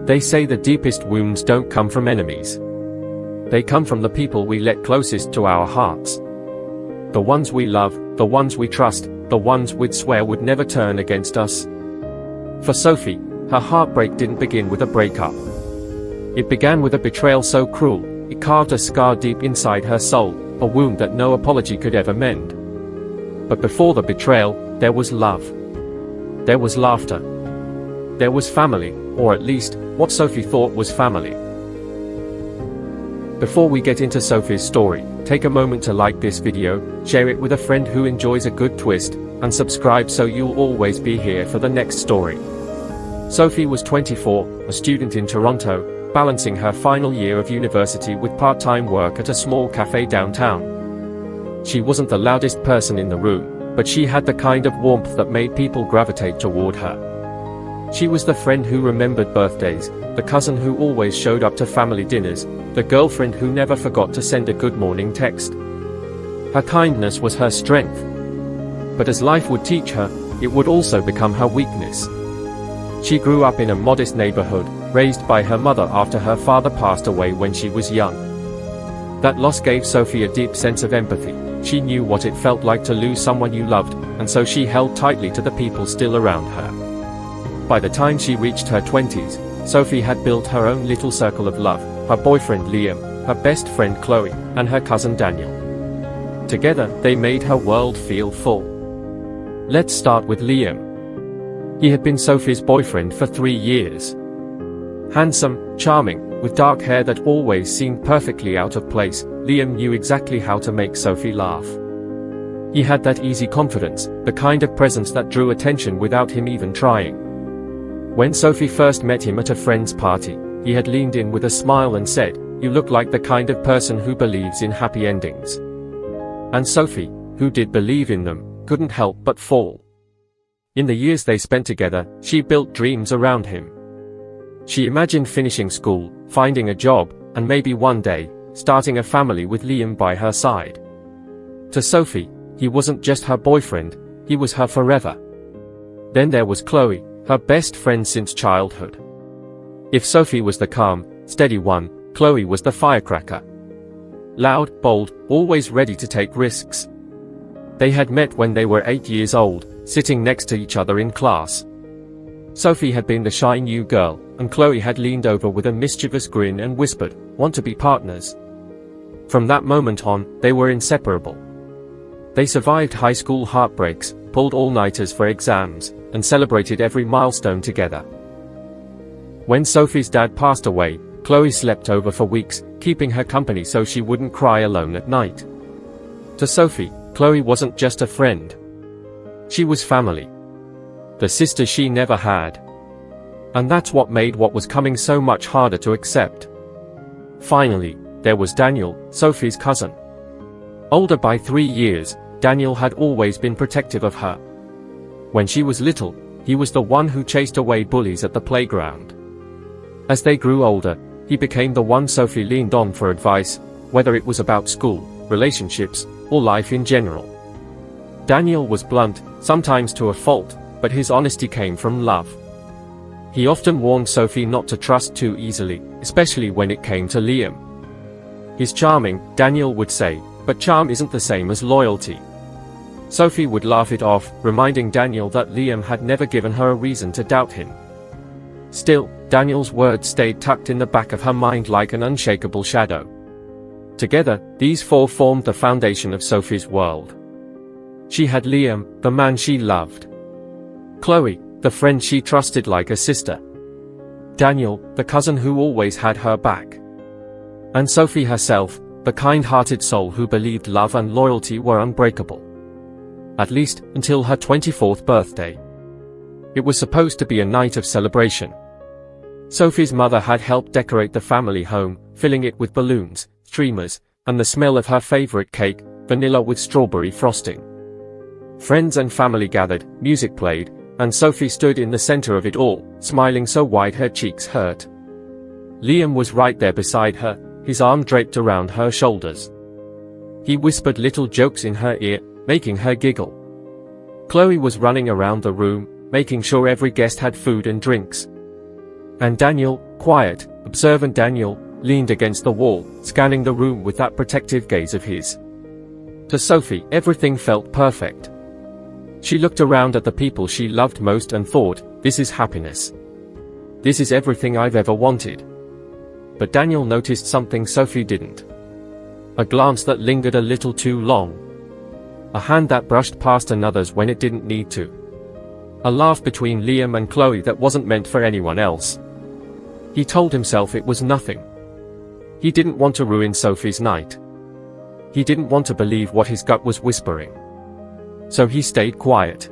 They say the deepest wounds don't come from enemies. They come from the people we let closest to our hearts. The ones we love, the ones we trust, the ones we'd swear would never turn against us. For Sophie, her heartbreak didn't begin with a breakup. It began with a betrayal so cruel, it carved a scar deep inside her soul, a wound that no apology could ever mend. But before the betrayal, there was love. There was laughter. There was family, or at least, what Sophie thought was family. Before we get into Sophie's story, take a moment to like this video, share it with a friend who enjoys a good twist, and subscribe so you'll always be here for the next story. Sophie was 24, a student in Toronto, balancing her final year of university with part-time work at a small cafe downtown. She wasn't the loudest person in the room, but she had the kind of warmth that made people gravitate toward her. She was the friend who remembered birthdays, the cousin who always showed up to family dinners, the girlfriend who never forgot to send a good morning text. Her kindness was her strength. But as life would teach her, it would also become her weakness. She grew up in a modest neighborhood, raised by her mother after her father passed away when she was young. That loss gave Sophie a deep sense of empathy. She knew what it felt like to lose someone you loved, and so she held tightly to the people still around her. By the time she reached her 20s, Sophie had built her own little circle of love, her boyfriend Liam, her best friend Chloe, and her cousin Daniel. Together, they made her world feel full. Let's start with Liam. He had been Sophie's boyfriend for 3 years. Handsome, charming, with dark hair that always seemed perfectly out of place, Liam knew exactly how to make Sophie laugh. He had that easy confidence, the kind of presence that drew attention without him even trying. When Sophie first met him at a friend's party, he had leaned in with a smile and said, "You look like the kind of person who believes in happy endings." And Sophie, who did believe in them, couldn't help but fall. In the years they spent together, she built dreams around him. She imagined finishing school, finding a job, and maybe one day, starting a family with Liam by her side. To Sophie, he wasn't just her boyfriend, he was her forever. Then there was Chloe, her best friend since childhood. If Sophie was the calm, steady one, Chloe was the firecracker. Loud, bold, always ready to take risks. They had met when they were 8 years old, sitting next to each other in class. Sophie had been the shy new girl, and Chloe had leaned over with a mischievous grin and whispered, "Want to be partners?" From that moment on, they were inseparable. They survived high school heartbreaks, pulled all-nighters for exams, and celebrated every milestone together. When Sophie's dad passed away, Chloe slept over for weeks, keeping her company so she wouldn't cry alone at night. To Sophie, Chloe wasn't just a friend. She was family. The sister she never had. And that's what made what was coming so much harder to accept. Finally, there was Daniel, Sophie's cousin. Older by 3 years, Daniel had always been protective of her. When she was little, he was the one who chased away bullies at the playground. As they grew older, he became the one Sophie leaned on for advice, whether it was about school, relationships, or life in general. Daniel was blunt, sometimes to a fault, but his honesty came from love. He often warned Sophie not to trust too easily, especially when it came to Liam. "He's charming," Daniel would say, "but charm isn't the same as loyalty." Sophie would laugh it off, reminding Daniel that Liam had never given her a reason to doubt him. Still, Daniel's words stayed tucked in the back of her mind like an unshakable shadow. Together, these four formed the foundation of Sophie's world. She had Liam, the man she loved. Chloe, the friend she trusted like a sister. Daniel, the cousin who always had her back. And Sophie herself, the kind-hearted soul who believed love and loyalty were unbreakable. At least, until her 24th birthday. It was supposed to be a night of celebration. Sophie's mother had helped decorate the family home, filling it with balloons, streamers, and the smell of her favorite cake, vanilla with strawberry frosting. Friends and family gathered, music played, and Sophie stood in the center of it all, smiling so wide her cheeks hurt. Liam was right there beside her, his arm draped around her shoulders. He whispered little jokes in her ear, making her giggle. Chloe was running around the room, making sure every guest had food and drinks. And Daniel, quiet, observant Daniel, leaned against the wall, scanning the room with that protective gaze of his. To Sophie, everything felt perfect. She looked around at the people she loved most and thought, this is happiness. This is everything I've ever wanted. But Daniel noticed something Sophie didn't. A glance that lingered a little too long. A hand that brushed past another's when it didn't need to. A laugh between Liam and Chloe that wasn't meant for anyone else. He told himself it was nothing. He didn't want to ruin Sophie's night. He didn't want to believe what his gut was whispering. So he stayed quiet.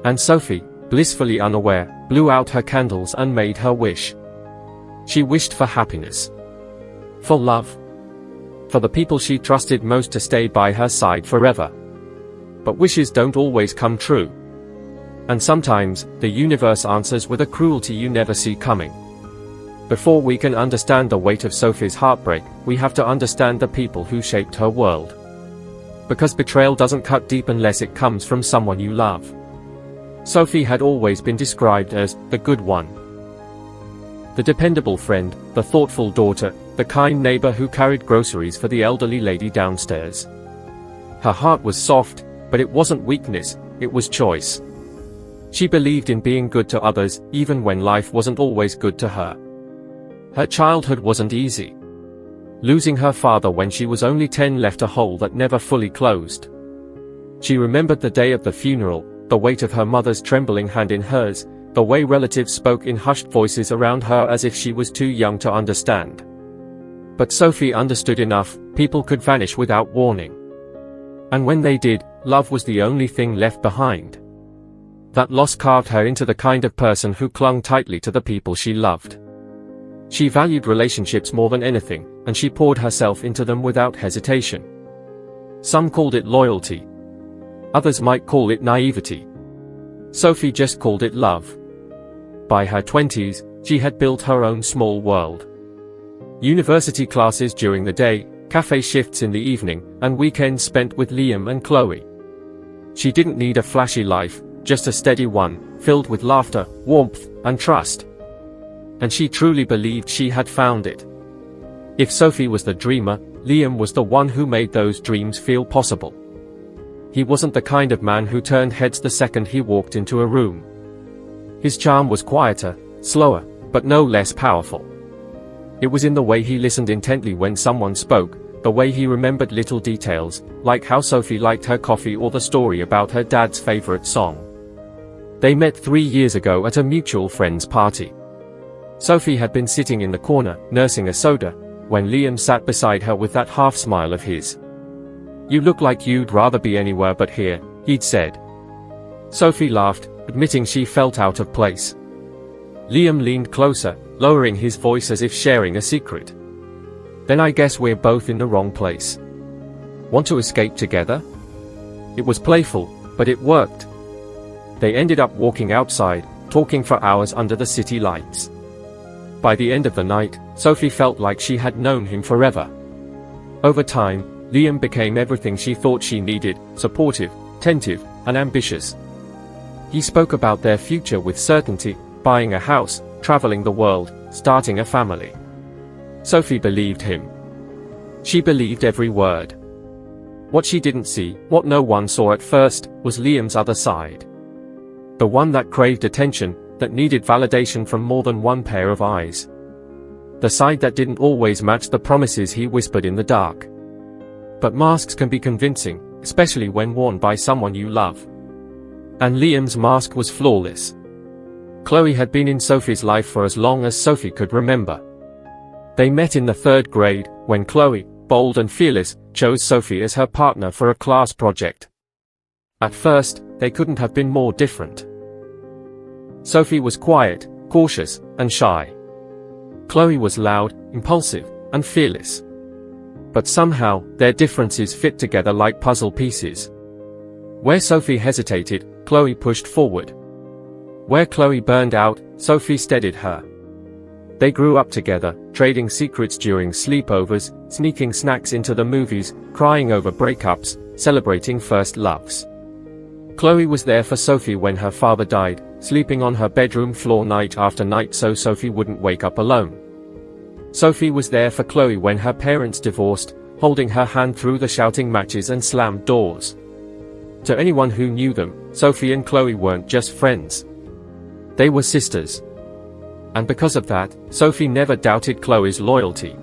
And Sophie, blissfully unaware, blew out her candles and made her wish. She wished for happiness. For love. For the people she trusted most to stay by her side forever. But wishes don't always come true. And sometimes, the universe answers with a cruelty you never see coming. Before we can understand the weight of Sophie's heartbreak, we have to understand the people who shaped her world. Because betrayal doesn't cut deep unless it comes from someone you love. Sophie had always been described as the good one. The dependable friend, the thoughtful daughter, the kind neighbor who carried groceries for the elderly lady downstairs. Her heart was soft, but it wasn't weakness, it was choice. She believed in being good to others, even when life wasn't always good to her. Her childhood wasn't easy. Losing her father when she was only 10 left a hole that never fully closed. She remembered the day of the funeral, the weight of her mother's trembling hand in hers, the way relatives spoke in hushed voices around her as if she was too young to understand. But Sophie understood enough, people could vanish without warning. And when they did, love was the only thing left behind. That loss carved her into the kind of person who clung tightly to the people she loved. She valued relationships more than anything, and she poured herself into them without hesitation. Some called it loyalty. Others might call it naivety. Sophie just called it love. By her 20s, she had built her own small world. University classes during the day, cafe shifts in the evening, and weekends spent with Liam and Chloe. She didn't need a flashy life, just a steady one, filled with laughter, warmth, and trust. And she truly believed she had found it. If Sophie was the dreamer, Liam was the one who made those dreams feel possible. He wasn't the kind of man who turned heads the second he walked into a room. His charm was quieter, slower, but no less powerful. It was in the way he listened intently when someone spoke, the way he remembered little details, like how Sophie liked her coffee or the story about her dad's favorite song. They met 3 years ago at a mutual friend's party. Sophie had been sitting in the corner, nursing a soda, when Liam sat beside her with that half-smile of his. "You look like you'd rather be anywhere but here," he'd said. Sophie laughed, admitting she felt out of place. Liam leaned closer, lowering his voice as if sharing a secret. "Then I guess we're both in the wrong place. Want to escape together?" It was playful, but it worked. They ended up walking outside, talking for hours under the city lights. By the end of the night, Sophie felt like she had known him forever. Over time, Liam became everything she thought she needed: supportive, attentive, and ambitious. He spoke about their future with certainty, buying a house, traveling the world, starting a family. Sophie believed him. She believed every word. What she didn't see, what no one saw at first, was Liam's other side. The one that craved attention, that needed validation from more than one pair of eyes. The side that didn't always match the promises he whispered in the dark. But masks can be convincing, especially when worn by someone you love. And Liam's mask was flawless. Chloe had been in Sophie's life for as long as Sophie could remember. They met in the 3rd grade, when Chloe, bold and fearless, chose Sophie as her partner for a class project. At first, they couldn't have been more different. Sophie was quiet, cautious, and shy. Chloe was loud, impulsive, and fearless. But somehow, their differences fit together like puzzle pieces. Where Sophie hesitated, Chloe pushed forward. Where Chloe burned out, Sophie steadied her. They grew up together, trading secrets during sleepovers, sneaking snacks into the movies, crying over breakups, celebrating first loves. Chloe was there for Sophie when her father died, sleeping on her bedroom floor night after night so Sophie wouldn't wake up alone. Sophie was there for Chloe when her parents divorced, holding her hand through the shouting matches and slammed doors. To anyone who knew them, Sophie and Chloe weren't just friends. They were sisters. And because of that, Sophie never doubted Chloe's loyalty.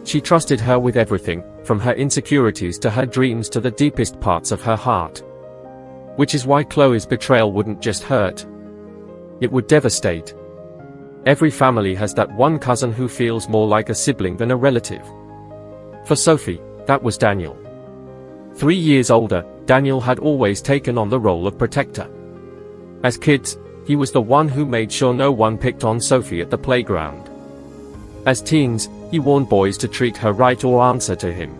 She trusted her with everything, from her insecurities to her dreams to the deepest parts of her heart. Which is why Chloe's betrayal wouldn't just hurt. It would devastate. Every family has that one cousin who feels more like a sibling than a relative. For Sophie, that was Daniel. 3 years older, Daniel had always taken on the role of protector. As kids, he was the one who made sure no one picked on Sophie at the playground. As teens, he warned boys to treat her right or answer to him.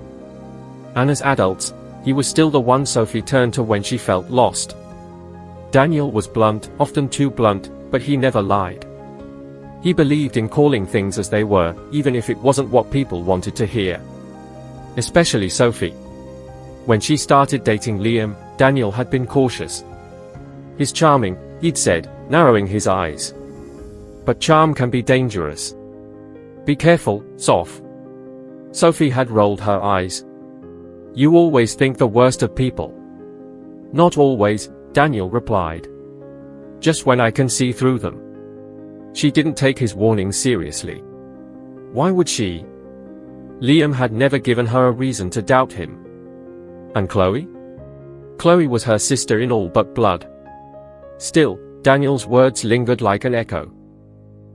And as adults, he was still the one Sophie turned to when she felt lost. Daniel was blunt, often too blunt, but he never lied. He believed in calling things as they were, even if it wasn't what people wanted to hear. Especially Sophie. When she started dating Liam, Daniel had been cautious. He's charming, he'd said, narrowing his eyes. But charm can be dangerous. Be careful, Soph. Sophie had rolled her eyes. You always think the worst of people. Not always, Daniel replied. Just when I can see through them. She didn't take his warning seriously. Why would she? Liam had never given her a reason to doubt him. And Chloe? Chloe was her sister in all but blood. Still, Daniel's words lingered like an echo.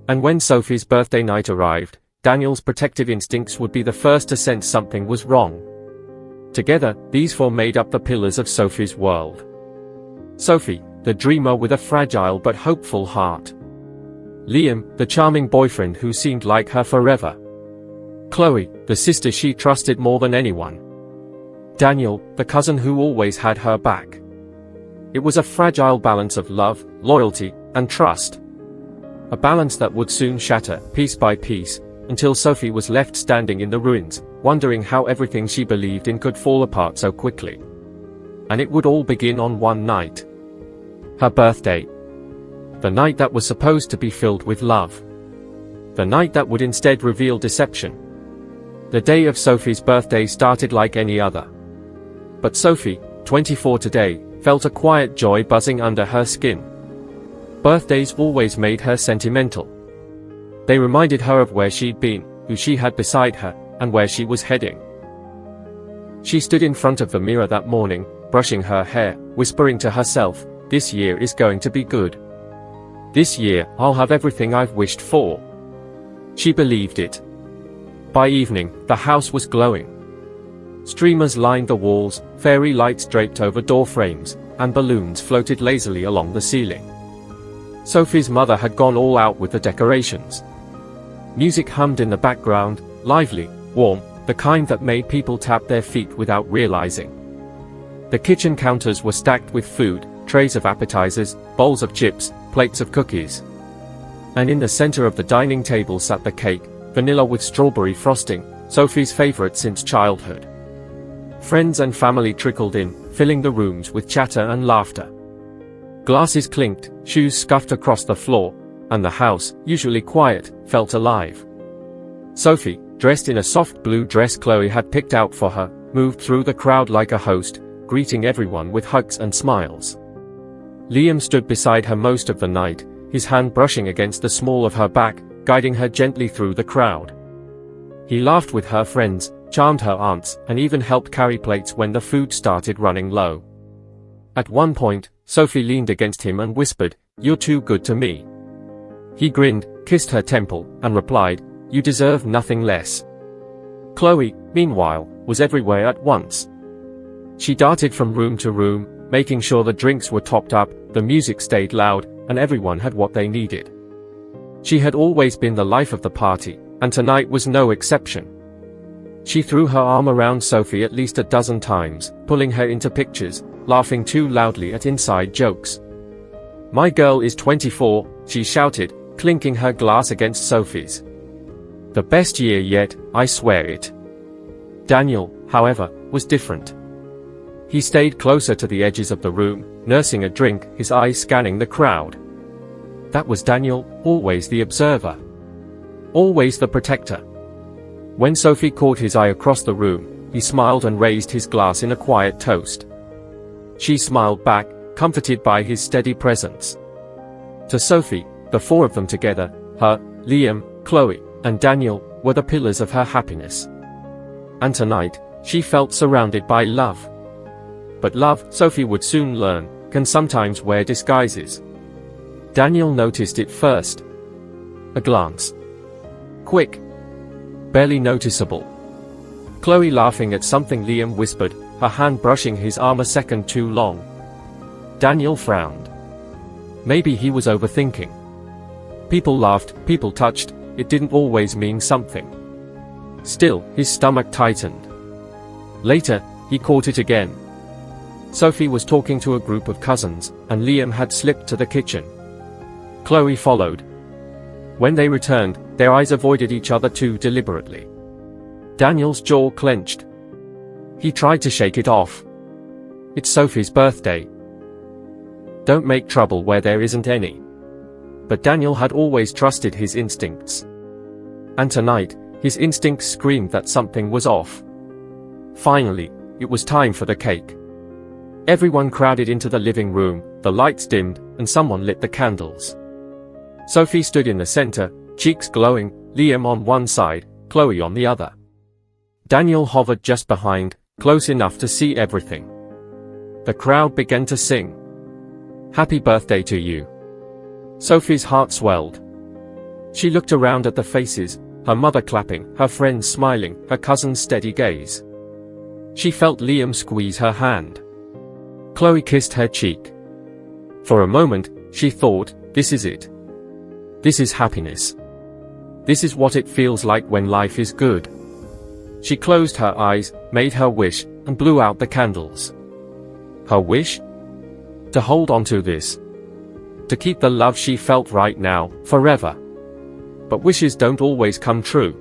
And when Sophie's birthday night arrived, Daniel's protective instincts would be the first to sense something was wrong. Together, these four made up the pillars of Sophie's world. Sophie, the dreamer with a fragile but hopeful heart. Liam, the charming boyfriend who seemed like her forever. Chloe, the sister she trusted more than anyone. Daniel, the cousin who always had her back. It was a fragile balance of love, loyalty, and trust. A balance that would soon shatter, piece by piece, until Sophie was left standing in the ruins, wondering how everything she believed in could fall apart so quickly. And it would all begin on one night. Her birthday. The night that was supposed to be filled with love. The night that would instead reveal deception. The day of Sophie's birthday started like any other. But Sophie, 24 today, felt a quiet joy buzzing under her skin. Birthdays always made her sentimental. They reminded her of where she'd been, who she had beside her, and where she was heading. She stood in front of the mirror that morning, brushing her hair, whispering to herself, "This year is going to be good. This year, I'll have everything I've wished for." She believed it. By evening, the house was glowing. Streamers lined the walls, fairy lights draped over door frames, and balloons floated lazily along the ceiling. Sophie's mother had gone all out with the decorations. Music hummed in the background, lively, warm, the kind that made people tap their feet without realizing. The kitchen counters were stacked with food, trays of appetizers, bowls of chips, plates of cookies. And in the center of the dining table sat the cake, vanilla with strawberry frosting, Sophie's favorite since childhood. Friends and family trickled in, filling the rooms with chatter and laughter. Glasses clinked, shoes scuffed across the floor, and the house, usually quiet, felt alive. Sophie, dressed in a soft blue dress Chloe had picked out for her, moved through the crowd like a host, greeting everyone with hugs and smiles. Liam stood beside her most of the night, his hand brushing against the small of her back, guiding her gently through the crowd. He laughed with her friends, charmed her aunts, and even helped carry plates when the food started running low. At one point, Sophie leaned against him and whispered, "You're too good to me." He grinned, kissed her temple, and replied, "You deserve nothing less." Chloe, meanwhile, was everywhere at once. She darted from room to room, making sure the drinks were topped up, the music stayed loud, and everyone had what they needed. She had always been the life of the party, and tonight was no exception. She threw her arm around Sophie at least a dozen times, pulling her into pictures, laughing too loudly at inside jokes. "My girl is 24, she shouted, clinking her glass against Sophie's. "The best year yet, I swear it." Daniel, however, was different. He stayed closer to the edges of the room, nursing a drink, his eyes scanning the crowd. That was Daniel, always the observer. Always the protector. When Sophie caught his eye across the room, he smiled and raised his glass in a quiet toast. She smiled back, comforted by his steady presence. To Sophie, the four of them together, her, Liam, Chloe, and Daniel, were the pillars of her happiness. And tonight, she felt surrounded by love. But love, Sophie would soon learn, can sometimes wear disguises. Daniel noticed it first. A glance. Quick. Barely noticeable. Chloe laughing at something Liam whispered, her hand brushing his arm a second too long. Daniel frowned. Maybe he was overthinking. People laughed, people touched, it didn't always mean something. Still, his stomach tightened. Later, he caught it again. Sophie was talking to a group of cousins, and Liam had slipped to the kitchen. Chloe followed. When they returned, their eyes avoided each other too deliberately. Daniel's jaw clenched. He tried to shake it off. It's Sophie's birthday. Don't make trouble where there isn't any. But Daniel had always trusted his instincts. And tonight, his instincts screamed that something was off. Finally, it was time for the cake. Everyone crowded into the living room, the lights dimmed, and someone lit the candles. Sophie stood in the center, cheeks glowing, Liam on one side, Chloe on the other. Daniel hovered just behind, close enough to see everything. The crowd began to sing. Happy birthday to you. Sophie's heart swelled. She looked around at the faces, her mother clapping, her friends smiling, her cousin's steady gaze. She felt Liam squeeze her hand. Chloe kissed her cheek. For a moment, she thought, this is it. This is happiness. This is what it feels like when life is good. She closed her eyes, made her wish, and blew out the candles. Her wish? To hold on to this. To keep the love she felt right now, forever. But wishes don't always come true.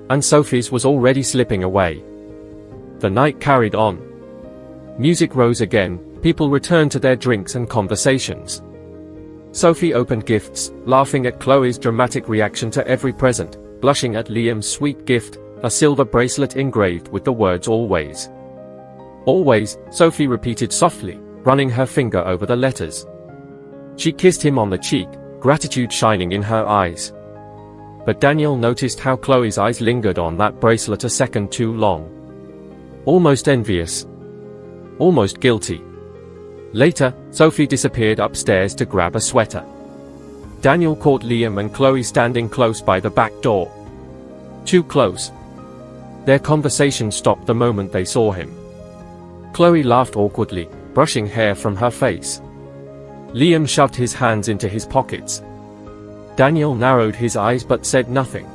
And Sophie's was already slipping away. The night carried on. Music rose again, people returned to their drinks and conversations. Sophie opened gifts, laughing at Chloe's dramatic reaction to every present, blushing at Liam's sweet gift, a silver bracelet engraved with the words always. Always, Sophie repeated softly, running her finger over the letters. She kissed him on the cheek, gratitude shining in her eyes. But Daniel noticed how Chloe's eyes lingered on that bracelet a second too long. Almost envious. Almost guilty. Later, Sophie disappeared upstairs to grab a sweater. Daniel caught Liam and Chloe standing close by the back door. Too close. Their conversation stopped the moment they saw him. Chloe laughed awkwardly, brushing hair from her face. Liam shoved his hands into his pockets. Daniel narrowed his eyes but said nothing.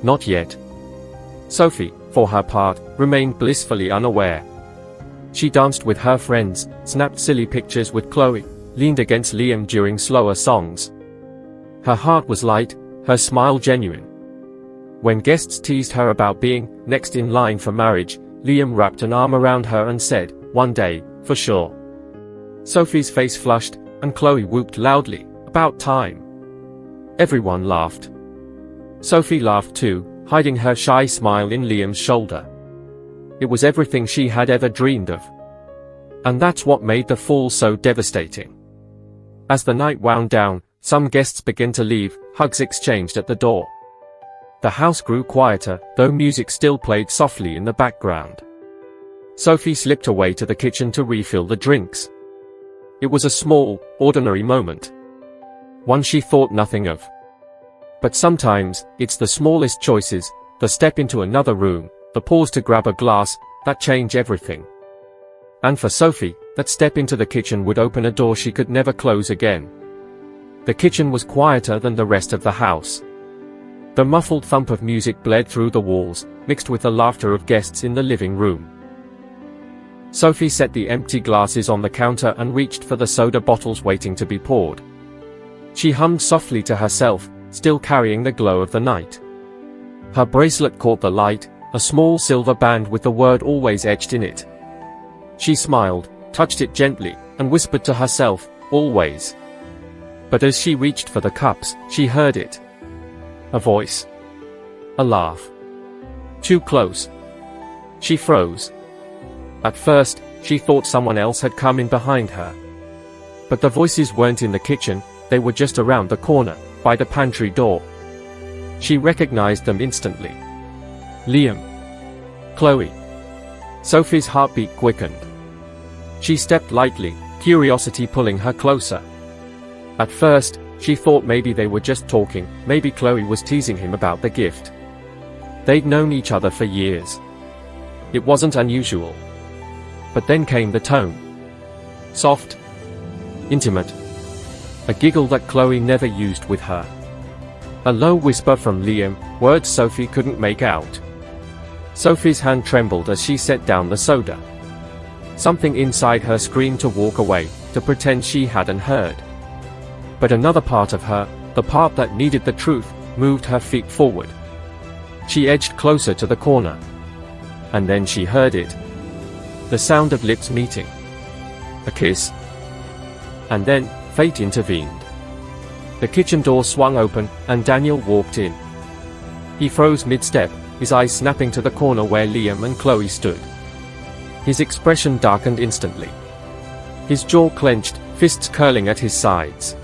Not yet. Sophie, for her part, remained blissfully unaware. She danced with her friends, snapped silly pictures with Chloe, leaned against Liam during slower songs. Her heart was light, her smile genuine. When guests teased her about being next in line for marriage, Liam wrapped an arm around her and said, one day, for sure. Sophie's face flushed, and Chloe whooped loudly, about time. Everyone laughed. Sophie laughed too, hiding her shy smile in Liam's shoulder. It was everything she had ever dreamed of. And that's what made the fall so devastating. As the night wound down, some guests began to leave, hugs exchanged at the door. The house grew quieter, though music still played softly in the background. Sophie slipped away to the kitchen to refill the drinks. It was a small, ordinary moment. One she thought nothing of. But sometimes, it's the smallest choices, the step into another room, the pause to grab a glass, that change everything. And for Sophie, that step into the kitchen would open a door she could never close again. The kitchen was quieter than the rest of the house. The muffled thump of music bled through the walls, mixed with the laughter of guests in the living room. Sophie set the empty glasses on the counter and reached for the soda bottles waiting to be poured. She hummed softly to herself, still carrying the glow of the night. Her bracelet caught the light, a small silver band with the word always etched in it. She smiled, touched it gently, and whispered to herself, always. But as she reached for the cups, she heard it. A voice. A laugh. Too close. She froze. At first, she thought someone else had come in behind her. But the voices weren't in the kitchen, they were just around the corner, by the pantry door. She recognized them instantly. Liam. Chloe. Sophie's heartbeat quickened. She stepped lightly, curiosity pulling her closer. At first, she thought maybe they were just talking, maybe Chloe was teasing him about the gift. They'd known each other for years. It wasn't unusual. But then came the tone. Soft. Intimate. A giggle that Chloe never used with her. A low whisper from Liam, words Sophie couldn't make out. Sophie's hand trembled as she set down the soda. Something inside her screamed to walk away, to pretend she hadn't heard. But another part of her, the part that needed the truth, moved her feet forward. She edged closer to the corner. And then she heard it. The sound of lips meeting. A kiss. And then, fate intervened. The kitchen door swung open, and Daniel walked in. He froze mid-step, his eyes snapping to the corner where Liam and Chloe stood. His expression darkened instantly. His jaw clenched, fists curling at his sides.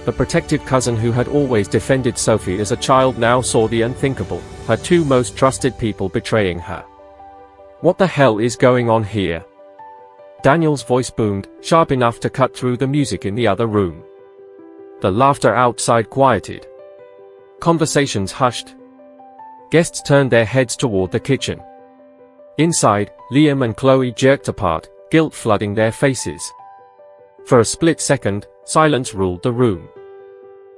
The protective cousin who had always defended Sophie as a child now saw the unthinkable, her two most trusted people betraying her. What the hell is going on here? Daniel's voice boomed, sharp enough to cut through the music in the other room. The laughter outside quieted. Conversations hushed. Guests turned their heads toward the kitchen. Inside, Liam and Chloe jerked apart, guilt flooding their faces. For a split second, silence ruled the room.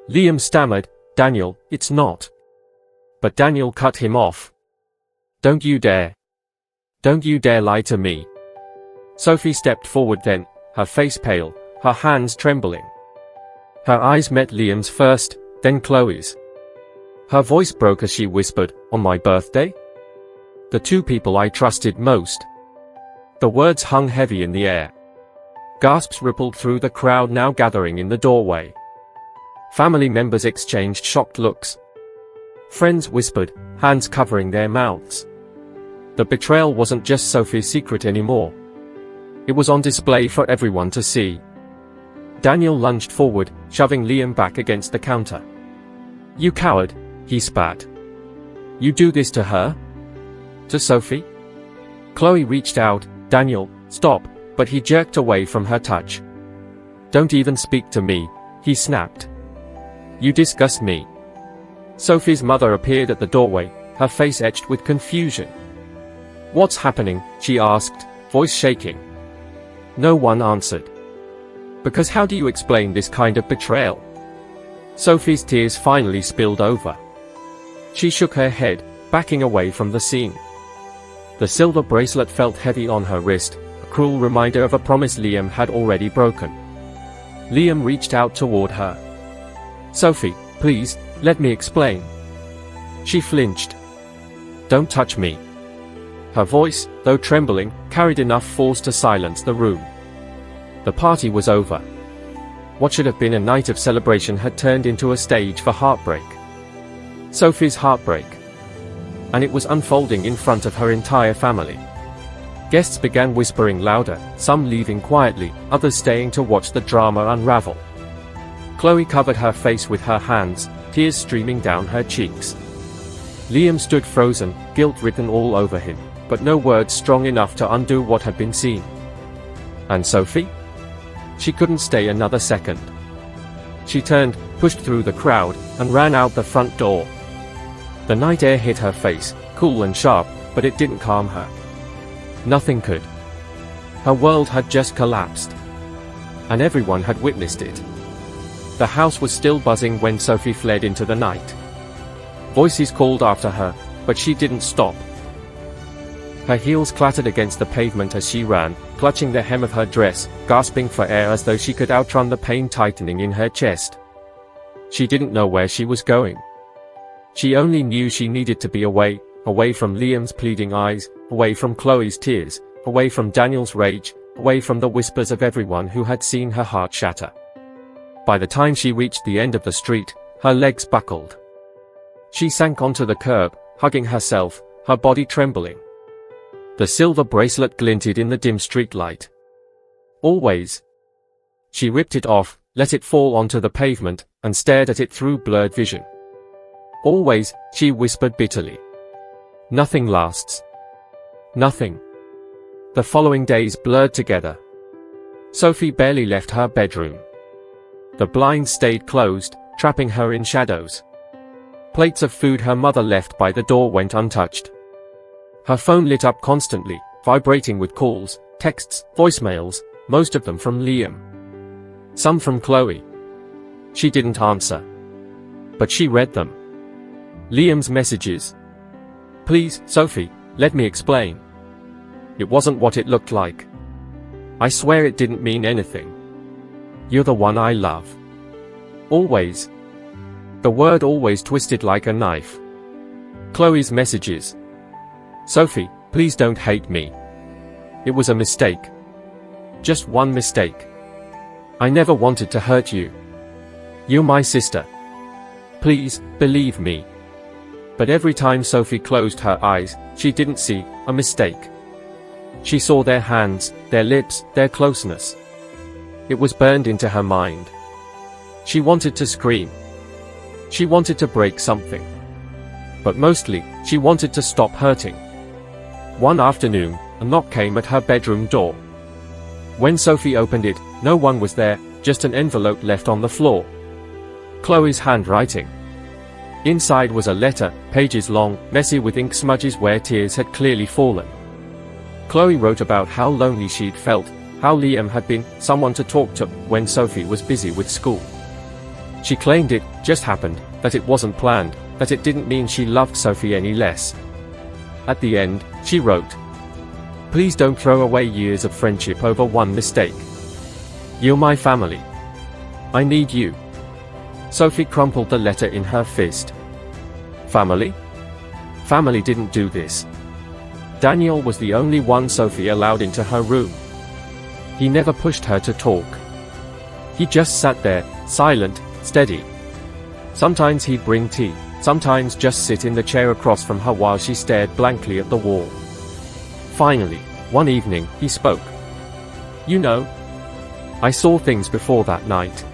Liam stammered, "Daniel, it's not." But Daniel cut him off. "Don't you dare. Don't you dare lie to me." Sophie stepped forward then, her face pale, her hands trembling. Her eyes met Liam's first, then Chloe's. Her voice broke as she whispered, "On my birthday?" The two people I trusted most. The words hung heavy in the air. Gasps rippled through the crowd now gathering in the doorway. Family members exchanged shocked looks. Friends whispered, hands covering their mouths. The betrayal wasn't just Sophie's secret anymore. It was on display for everyone to see. Daniel lunged forward, shoving Liam back against the counter. "You coward," he spat. "You do this to her? To Sophie?" Chloe reached out. "Daniel, stop," but he jerked away from her touch. "Don't even speak to me," he snapped. "You disgust me." Sophie's mother appeared at the doorway, her face etched with confusion. "What's happening?" she asked, voice shaking. No one answered. Because how do you explain this kind of betrayal? Sophie's tears finally spilled over. She shook her head, backing away from the scene. The silver bracelet felt heavy on her wrist, a cruel reminder of a promise Liam had already broken. Liam reached out toward her. "Sophie, please, let me explain." She flinched. "Don't touch me." Her voice, though trembling, carried enough force to silence the room. The party was over. What should have been a night of celebration had turned into a stage for heartbreak. Sophie's heartbreak. And it was unfolding in front of her entire family. Guests began whispering louder, some leaving quietly, others staying to watch the drama unravel. Chloe covered her face with her hands, tears streaming down her cheeks. Liam stood frozen, guilt written all over him, but no words strong enough to undo what had been seen. And Sophie? She couldn't stay another second. She turned, pushed through the crowd, and ran out the front door. The night air hit her face, cool and sharp, but it didn't calm her. Nothing could. Her world had just collapsed. And everyone had witnessed it. The house was still buzzing when Sophie fled into the night. Voices called after her, but she didn't stop. Her heels clattered against the pavement as she ran, clutching the hem of her dress, gasping for air as though she could outrun the pain tightening in her chest. She didn't know where she was going. She only knew she needed to be away, away from Liam's pleading eyes, away from Chloe's tears, away from Daniel's rage, away from the whispers of everyone who had seen her heart shatter. By the time she reached the end of the street, her legs buckled. She sank onto the curb, hugging herself, her body trembling. The silver bracelet glinted in the dim streetlight. Always. She ripped it off, let it fall onto the pavement, and stared at it through blurred vision. Always, she whispered bitterly. Nothing lasts. Nothing. The following days blurred together. Sophie barely left her bedroom. The blinds stayed closed, trapping her in shadows. Plates of food her mother left by the door went untouched. Her phone lit up constantly, vibrating with calls, texts, voicemails, most of them from Liam. Some from Chloe. She didn't answer. But she read them. Liam's messages. Please, Sophie, let me explain. It wasn't what it looked like. I swear it didn't mean anything. You're the one I love. Always. The word always twisted like a knife. Chloe's messages. Sophie, please don't hate me. It was a mistake. Just one mistake. I never wanted to hurt you. You're my sister. Please, believe me. But every time Sophie closed her eyes, she didn't see a mistake. She saw their hands, their lips, their closeness. It was burned into her mind. She wanted to scream. She wanted to break something. But mostly, she wanted to stop hurting. One afternoon, a knock came at her bedroom door. When Sophie opened it, no one was there, just an envelope left on the floor. Chloe's handwriting. Inside was a letter, pages long, messy with ink smudges where tears had clearly fallen. Chloe wrote about how lonely she'd felt, how Liam had been someone to talk to when Sophie was busy with school. She claimed it just happened, that it wasn't planned, that it didn't mean she loved Sophie any less. At the end, she wrote, "Please don't throw away years of friendship over one mistake. You're my family. I need you." Sophie crumpled the letter in her fist. Family? Family didn't do this. Daniel was the only one Sophie allowed into her room. He never pushed her to talk. He just sat there, silent, steady. Sometimes he'd bring tea, sometimes just sit in the chair across from her while she stared blankly at the wall. Finally, one evening, he spoke. "You know, I saw things before that night."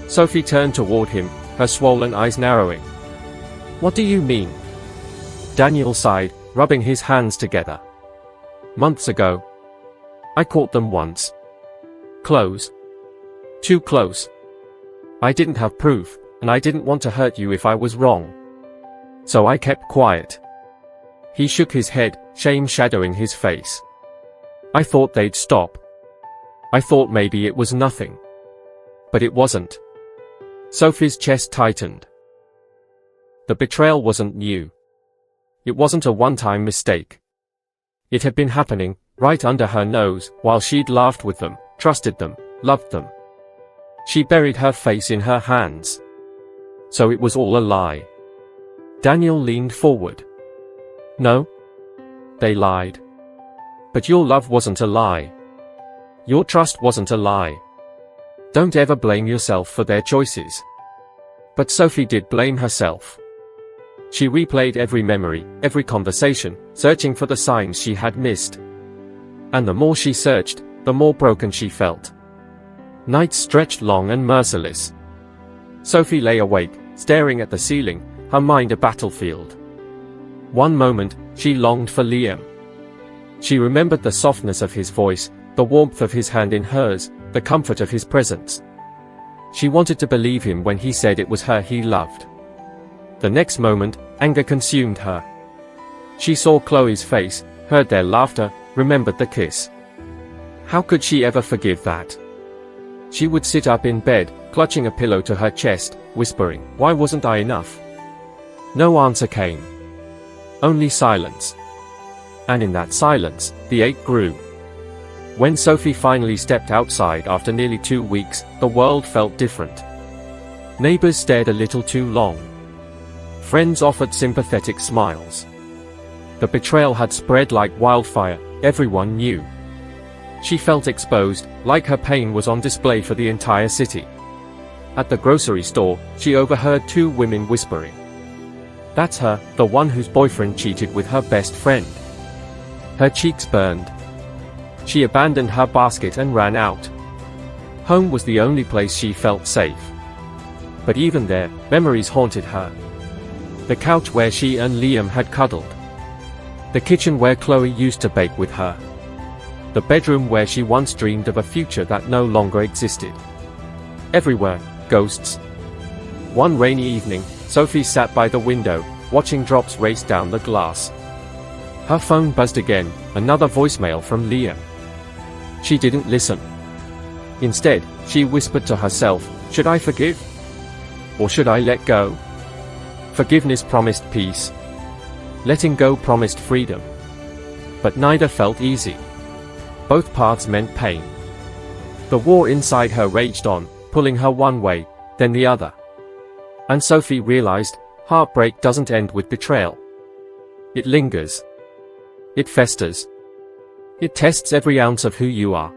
Sophie turned toward him, her swollen eyes narrowing. "What do you mean?" Daniel sighed, rubbing his hands together. "Months ago. I caught them once. Close. Too close. I didn't have proof, and I didn't want to hurt you if I was wrong. So I kept quiet." He shook his head, shame shadowing his face. "I thought they'd stop. I thought maybe it was nothing. But it wasn't." Sophie's chest tightened. The betrayal wasn't new. It wasn't a one-time mistake. It had been happening, right under her nose, while she'd laughed with them, trusted them, loved them. She buried her face in her hands. So it was all a lie. Daniel leaned forward. "No. They lied. But your love wasn't a lie. Your trust wasn't a lie. Don't ever blame yourself for their choices." But Sophie did blame herself. She replayed every memory, every conversation, searching for the signs she had missed. And the more she searched, the more broken she felt. Nights stretched long and merciless. Sophie lay awake, staring at the ceiling, her mind a battlefield. One moment, she longed for Liam. She remembered the softness of his voice, the warmth of his hand in hers, the comfort of his presence. She wanted to believe him when he said it was her he loved. The next moment, anger consumed her. She saw Chloe's face, heard their laughter, remembered the kiss. How could she ever forgive that? She would sit up in bed, clutching a pillow to her chest, whispering, "Why wasn't I enough?" No answer came. Only silence. And in that silence, the ache grew. When Sophie finally stepped outside after nearly 2 weeks, the world felt different. Neighbors stared a little too long. Friends offered sympathetic smiles. The betrayal had spread like wildfire, everyone knew. She felt exposed, like her pain was on display for the entire city. At the grocery store, she overheard two women whispering. "That's her, the one whose boyfriend cheated with her best friend." Her cheeks burned. She abandoned her basket and ran out. Home was the only place she felt safe. But even there, memories haunted her. The couch where she and Liam had cuddled. The kitchen where Chloe used to bake with her. The bedroom where she once dreamed of a future that no longer existed. Everywhere, ghosts. One rainy evening, Sophie sat by the window, watching drops race down the glass. Her phone buzzed again, another voicemail from Liam. She didn't listen. Instead, she whispered to herself, "Should I forgive? Or should I let go?" Forgiveness promised peace. Letting go promised freedom. But neither felt easy. Both paths meant pain. The war inside her raged on, pulling her one way, then the other. And Sophie realized, heartbreak doesn't end with betrayal. It lingers. It festers. It tests every ounce of who you are.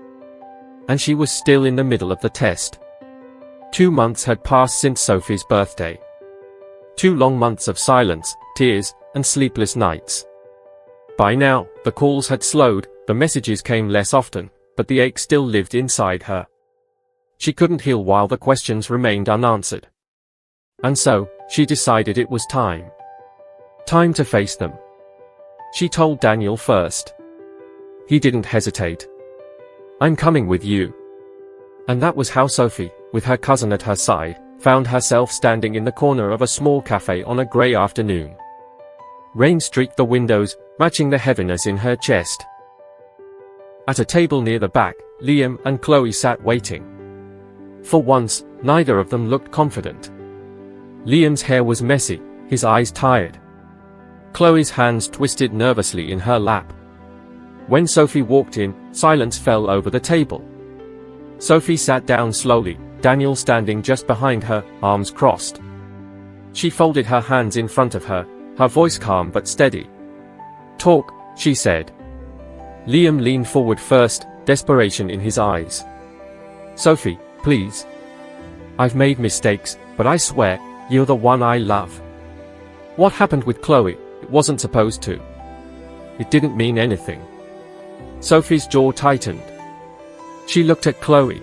And she was still in the middle of the test. 2 months had passed since Sophie's birthday. 2 long months of silence, tears, and sleepless nights. By now, the calls had slowed, the messages came less often, but the ache still lived inside her. She couldn't heal while the questions remained unanswered. And so, she decided it was time. Time to face them. She told Daniel first. He didn't hesitate. "I'm coming with you." And that was how Sophie, with her cousin at her side, found herself standing in the corner of a small cafe on a grey afternoon. Rain streaked the windows, matching the heaviness in her chest. At a table near the back, Liam and Chloe sat waiting. For once, neither of them looked confident. Liam's hair was messy, his eyes tired. Chloe's hands twisted nervously in her lap. When Sophie walked in, silence fell over the table. Sophie sat down slowly, Daniel standing just behind her, arms crossed. She folded her hands in front of her, her voice calm but steady. "Talk," she said. Liam leaned forward first, desperation in his eyes. "Sophie, please. I've made mistakes, but I swear, you're the one I love. What happened with Chloe, it wasn't supposed to. It didn't mean anything." Sophie's jaw tightened. She looked at Chloe.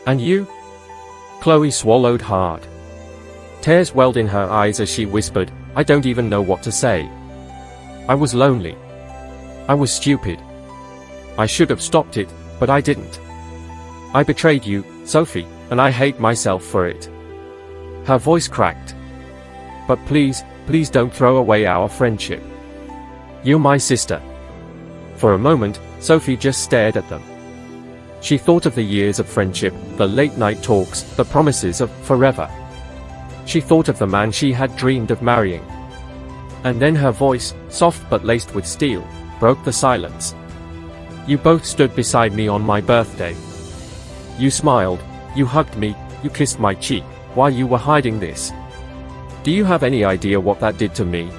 "And you?" Chloe swallowed hard. Tears welled in her eyes as she whispered, "I don't even know what to say. I was lonely. I was stupid. I should have stopped it, but I didn't. I betrayed you, Sophie, and I hate myself for it." Her voice cracked. "But please, please don't throw away our friendship. You're my sister." For a moment, Sophie just stared at them. She thought of the years of friendship, the late-night talks, the promises of forever. She thought of the man she had dreamed of marrying. And then her voice, soft but laced with steel, broke the silence. "You both stood beside me on my birthday. You smiled, you hugged me, you kissed my cheek, while you were hiding this. Do you have any idea what that did to me?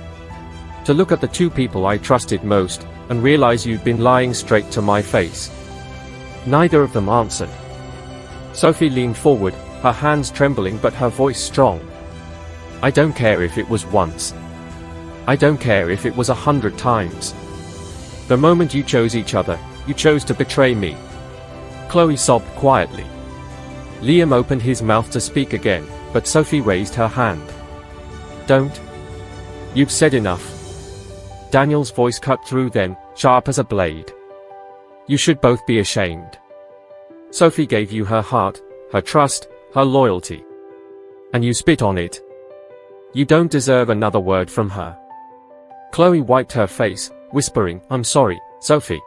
To look at the two people I trusted most, and realize you'd been lying straight to my face." Neither of them answered. Sophie leaned forward, her hands trembling but her voice strong. "I don't care if it was once. I don't care if it was 100 times. The moment you chose each other, you chose to betray me." Chloe sobbed quietly. Liam opened his mouth to speak again, but Sophie raised her hand. "Don't. You've said enough." Daniel's voice cut through then, sharp as a blade. "You should both be ashamed. Sophie gave you her heart, her trust, her loyalty. And you spit on it. You don't deserve another word from her." Chloe wiped her face, whispering, "I'm sorry, Sophie."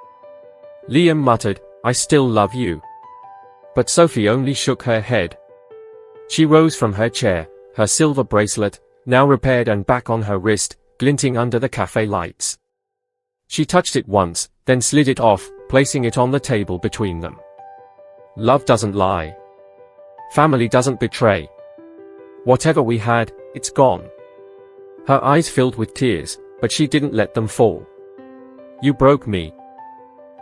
Liam muttered, "I still love you." But Sophie only shook her head. She rose from her chair, her silver bracelet, now repaired and back on her wrist, glinting under the cafe lights. She touched it once, then slid it off, placing it on the table between them. Love doesn't lie. Family doesn't betray. Whatever we had, it's gone. Her eyes filled with tears, but she didn't let them fall. "You broke me.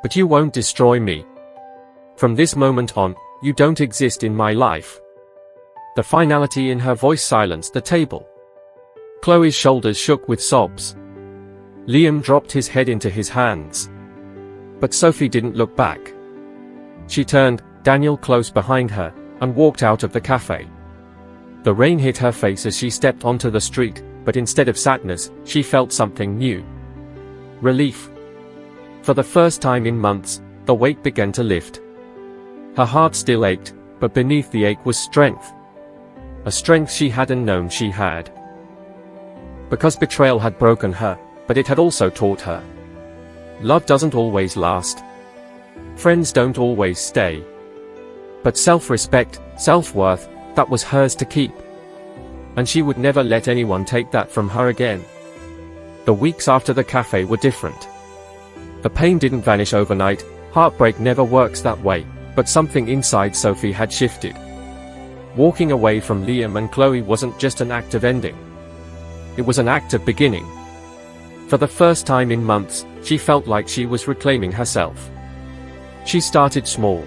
But you won't destroy me. From this moment on, you don't exist in my life." The finality in her voice silenced the table. Chloe's shoulders shook with sobs. Liam dropped his head into his hands. But Sophie didn't look back. She turned, Daniel close behind her, and walked out of the cafe. The rain hit her face as she stepped onto the street, but instead of sadness, she felt something new. Relief. For the first time in months, the weight began to lift. Her heart still ached, but beneath the ache was strength. A strength she hadn't known she had. Because betrayal had broken her, but it had also taught her. Love doesn't always last. Friends don't always stay. But self-respect, self-worth, that was hers to keep. And she would never let anyone take that from her again. The weeks after the cafe were different. The pain didn't vanish overnight. Heartbreak never works that way, but something inside Sophie had shifted. Walking away from Liam and Chloe wasn't just an act of ending. It was an act of beginning. For the first time in months, she felt like she was reclaiming herself. She started small.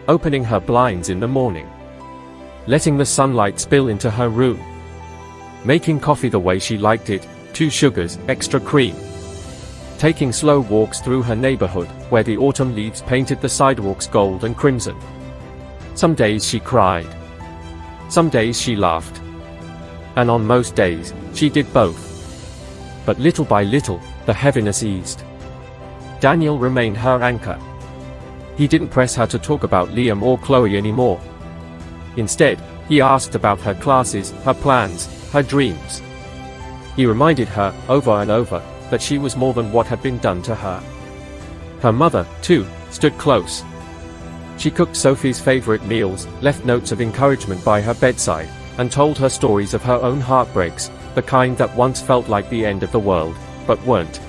Opening her blinds in the morning. Letting the sunlight spill into her room. Making coffee the way she liked it, 2 sugars, extra cream. Taking slow walks through her neighborhood, where the autumn leaves painted the sidewalks gold and crimson. Some days she cried. Some days she laughed. And on most days, she did both. But little by little, the heaviness eased. Daniel remained her anchor. He didn't press her to talk about Liam or Chloe anymore. Instead, he asked about her classes, her plans, her dreams. He reminded her, over and over, that she was more than what had been done to her. Her mother, too, stood close. She cooked Sophie's favorite meals, left notes of encouragement by her bedside, and told her stories of her own heartbreaks, the kind that once felt like the end of the world, but weren't.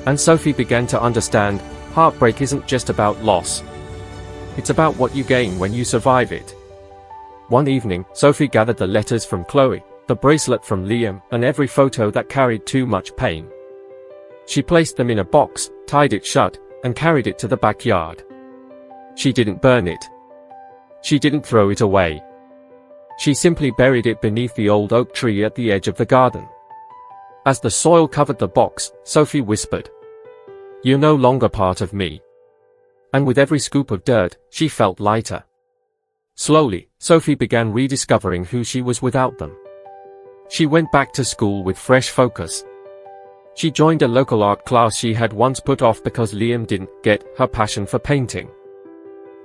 And Sophie began to understand, heartbreak isn't just about loss. It's about what you gain when you survive it. One evening, Sophie gathered the letters from Chloe, the bracelet from Liam, and every photo that carried too much pain. She placed them in a box, tied it shut, and carried it to the backyard. She didn't burn it. She didn't throw it away. She simply buried it beneath the old oak tree at the edge of the garden. As the soil covered the box, Sophie whispered, "You're no longer part of me." And with every scoop of dirt, she felt lighter. Slowly, Sophie began rediscovering who she was without them. She went back to school with fresh focus. She joined a local art class she had once put off because Liam didn't get her passion for painting.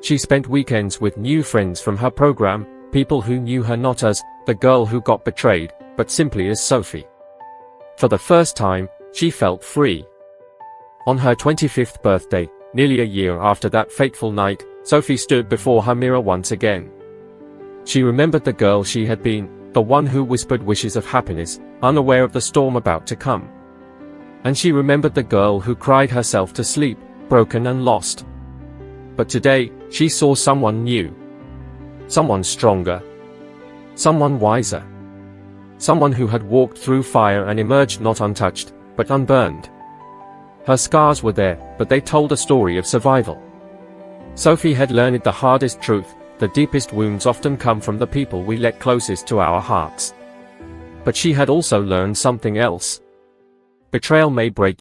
She spent weekends with new friends from her program, people who knew her not as the girl who got betrayed, but simply as Sophie. For the first time, she felt free. On her 25th birthday, nearly a year after that fateful night, Sophie stood before her mirror once again. She remembered the girl she had been, the one who whispered wishes of happiness, unaware of the storm about to come. And she remembered the girl who cried herself to sleep, broken and lost. But today, she saw someone new. Someone stronger. Someone wiser. Someone who had walked through fire and emerged not untouched, but unburned. Her scars were there, but they told a story of survival. Sophie had learned the hardest truth: the deepest wounds often come from the people we let closest to our hearts. But she had also learned something else. Betrayal may break